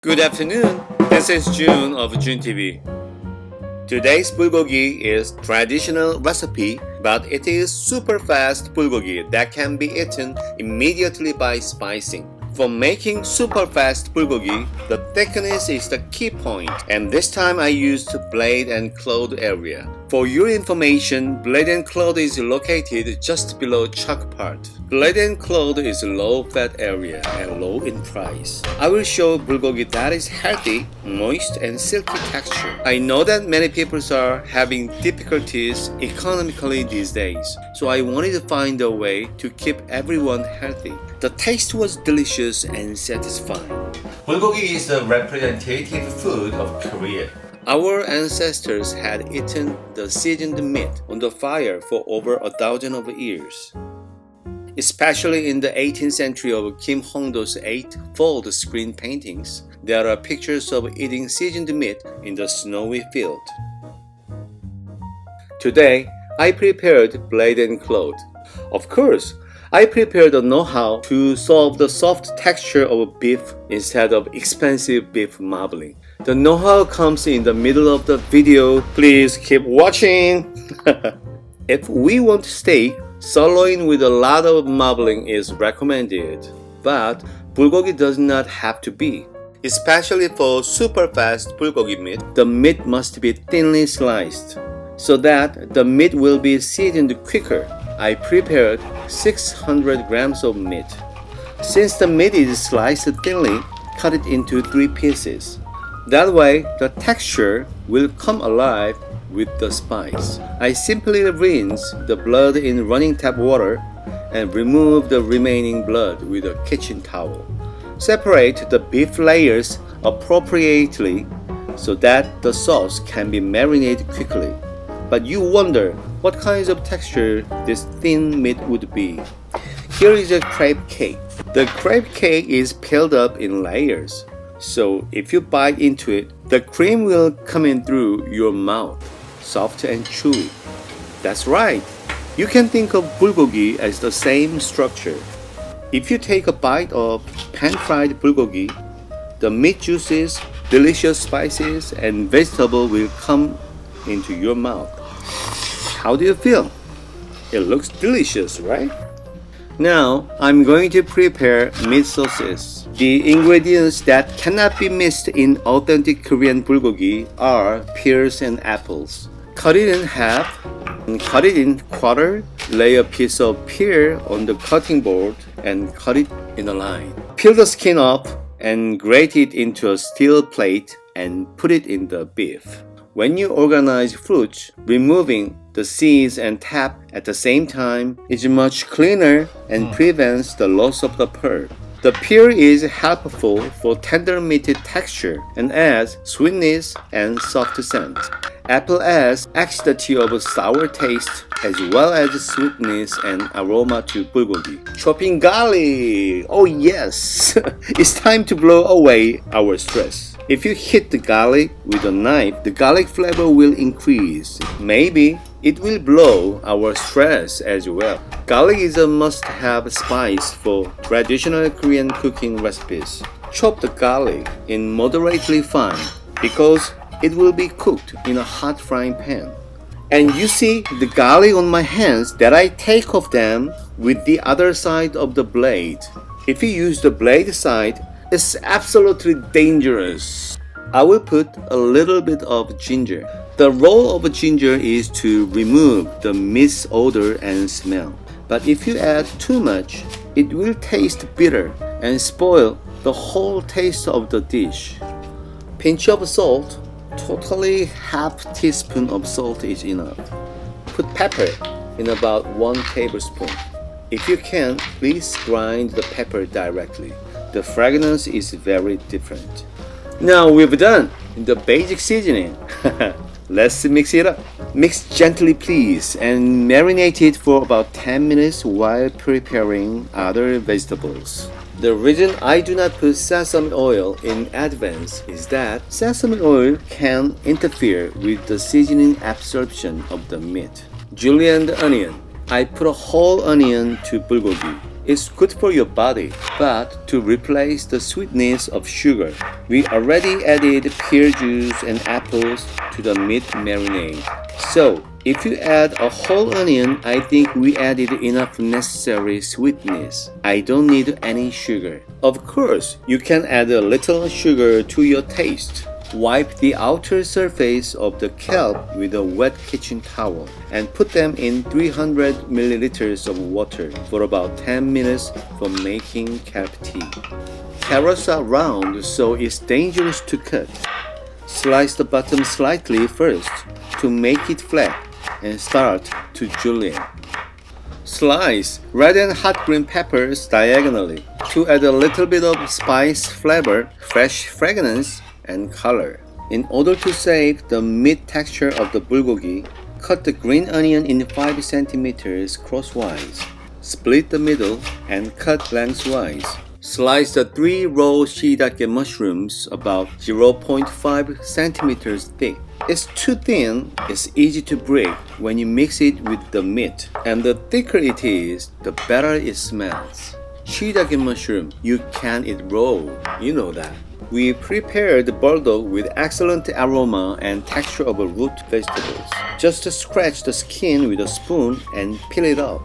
Good afternoon, this is June of JUNTV. Today's bulgogi is traditional recipe, but it is super fast bulgogi that can be eaten immediately by spicing. For making super fast bulgogi, the thickness is the key point, and this time I used blade and clove area. For your information, blade and clove is located just below chuck part. Blade and clove is low-fat area and low in price. I will show bulgogi that is healthy, moist, and silky texture. I know that many people are having difficulties economically these days, so I wanted to find a way to keep everyone healthy. The taste was delicious and satisfying. Bulgogi is the representative food of Korea. Our ancestors had eaten the seasoned meat on the fire for over 1,000 of years. Especially in the 18th century of Kim Hong-do's 8-fold screen paintings, there are pictures of eating seasoned meat in the snowy field. Today, I prepared blade and clove. Of course, I prepared the know-how to solve the soft texture of beef instead of expensive beef marbling. The know-how comes in the middle of the video. Please keep watching! If we want steak, sirloin with a lot of marbling is recommended. But bulgogi does not have to be. Especially for super fast bulgogi meat, the meat must be thinly sliced so that the meat will be seasoned quicker. I prepared 600 grams of meat. Since the meat is sliced thinly, cut it into 3 pieces. That way, the texture will come alive with the spice. I simply rinse the blood in running tap water and remove the remaining blood with a kitchen towel. Separate the beef layers appropriately so that the sauce can be marinated quickly. But you wonder what kinds of texture this thin meat would be. Here is a crepe cake. The crepe cake is peeled up in layers, so if you bite into it, the cream will come in through your mouth, soft and chewy. That's right, you can think of bulgogi as the same structure. If you take a bite of pan-fried bulgogi, the meat juices, delicious spices, and vegetable will come into your mouth. How do you feel? It looks delicious, right? Now, I'm going to prepare meat sauces. The ingredients that cannot be missed in authentic Korean bulgogi are pears and apples. Cut it in half and cut it in quarter. Lay a piece of pear on the cutting board and cut it in a line. Peel the skin off and grate it into a steel plate and put it in the beef. When you organize fruits, removing the seeds and tap at the same time is much cleaner and prevents the loss of the pulp. The pear is helpful for tender meaty texture and adds sweetness and soft scent. Apple adds acidity of sour taste as well as sweetness and aroma to bulgogi. Chopping garlic! Oh yes! It's time to blow away our stress. If you hit the garlic with a knife, the garlic flavor will increase. Maybe it will blow our stress as well. Garlic is a must-have spice for traditional Korean cooking recipes. Chop the garlic in moderately fine because it will be cooked in a hot frying pan. And you see the garlic on my hands that I take off them with the other side of the blade. If you use the blade side, it's absolutely dangerous. I will put a little bit of ginger. The role of ginger is to remove the meat's odor and smell. But if you add too much, it will taste bitter and spoil the whole taste of the dish. Pinch of salt, totally half teaspoon of salt is enough. Put pepper in about 1 tablespoon. If you can, please grind the pepper directly. The fragrance is very different. Now we've done the basic seasoning. Let's mix it up. Mix gently please and marinate it for about 10 minutes while preparing other vegetables. The reason I do not put sesame oil in advance is that sesame oil can interfere with the seasoning absorption of the meat. Julienne the onion. I put a whole onion to bulgogi. It's good for your body, but to replace the sweetness of sugar, we already added pear juice and apples to the meat marinade. So, if you add a whole onion, I think we added enough necessary sweetness. I don't need any sugar. Of course, you can add a little sugar to your taste. Wipe the outer surface of the kelp with a wet kitchen towel and put them in 300 milliliters of water for about 10 minutes for making kelp tea. Carrots are round, so it's dangerous to cut. Slice the bottom slightly first to make it flat and start to julienne. Slice red and hot green peppers diagonally to add a little bit of spice flavor, fresh fragrance, and color. In order to save the meat texture of the bulgogi, cut the green onion in 5 centimeters crosswise. Split the middle and cut lengthwise. Slice the 3 raw shiitake mushrooms about 0.5 centimeters thick. It's too thin, it's easy to break when you mix it with the meat. And the thicker it is, the better it smells. Shiitake mushroom, you can eat raw, you know that. We prepared Burdock with excellent aroma and texture of root vegetables. Just scratch the skin with a spoon and peel it off.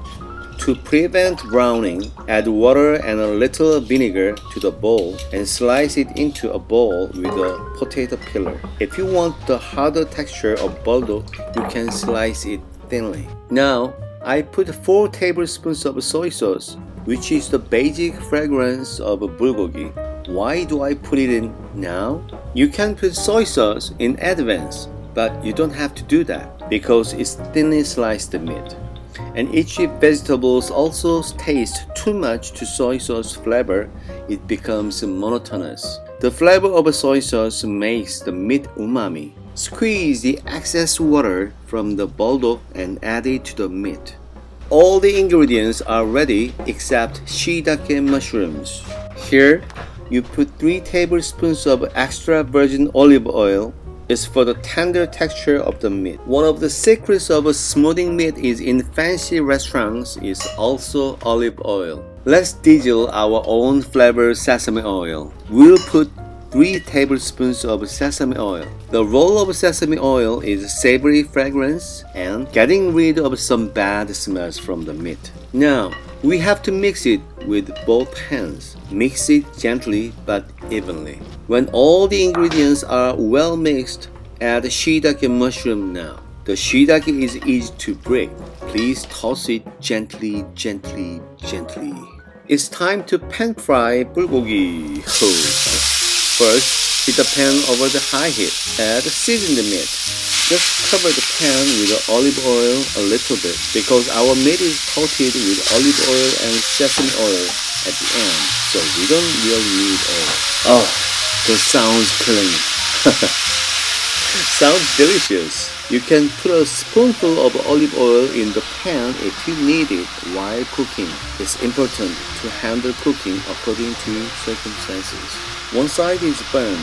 To prevent browning, add water and a little vinegar to the bowl and slice it into a bowl with a potato peeler. If you want the harder texture of Burdock, you can slice it thinly. Now, I put 4 tablespoons of soy sauce, which is the basic fragrance of bulgogi. Why do I put it in now? You can put soy sauce in advance, but you don't have to do that because it's thinly sliced meat. And each vegetables also taste too much to soy sauce flavor, it becomes monotonous. The flavor of soy sauce makes the meat umami. Squeeze the excess water from the bulgogi and add it to the meat. All the ingredients are ready except shiitake mushrooms. Here, you put 3 tablespoons of extra virgin olive oil. It's for the tender texture of the meat. One of the secrets of smoothing meat is in fancy restaurants is also olive oil. Let's diesel our own flavored sesame oil. We'll put 3 tablespoons of sesame oil. The role of sesame oil is savory fragrance and getting rid of some bad smells from the meat. Now, we have to mix it with both hands. Mix it gently but evenly. When all the ingredients are well mixed, add shiitake mushroom now. The shiitake is easy to break. Please toss it gently. It's time to pan fry bulgogi. First, heat the pan over the high heat. Add seasoned meat. Just cover the pan with olive oil a little bit because our meat is coated with olive oil and sesame oil at the end, so we don't really need oil. Oh, that sounds clean. Sounds delicious. You can put a spoonful of olive oil in the pan if you need it while cooking. It's important to handle cooking according to circumstances. One side is burned.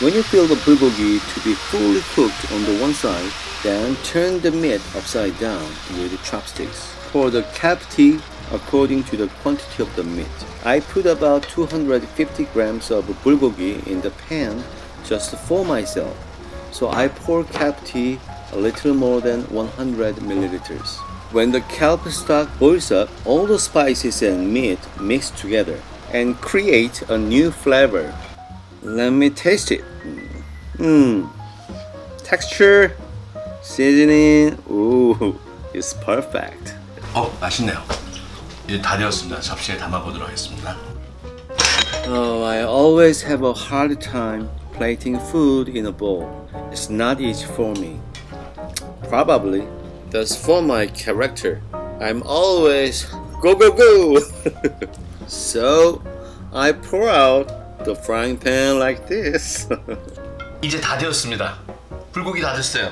When you feel the bulgogi to be fully cooked on the one side, then turn the meat upside down with chopsticks. Pour the kelp tea according to the quantity of the meat. I put about 250 grams of bulgogi in the pan just for myself. So I pour kelp tea a little more than 100 milliliters. When the kelp stock boils up, all the spices and meat mix together and create a new flavor. Let me taste it. Texture, seasoning, ooh, it's perfect. 맛있네요. 이제 다 되었습니다. 접시에 담아보도록 하겠습니다. Oh, I always have a hard time plating food in a bowl. It's not easy for me. Probably that's for my character. I'm always go. So I pour out the frying pan like this. 이제 다 되었습니다. 불고기 다 됐어요.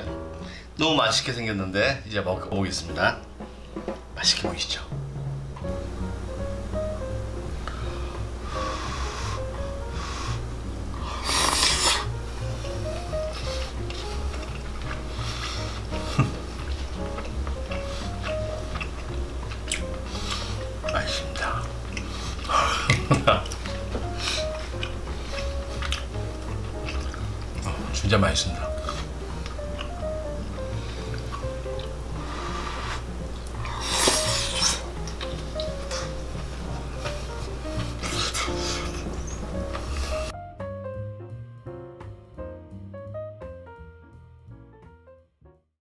너무 맛있게 생겼는데 이제 먹어보겠습니다. 맛있게 보이시죠? 맛있습니다. 진짜 맛있습니다.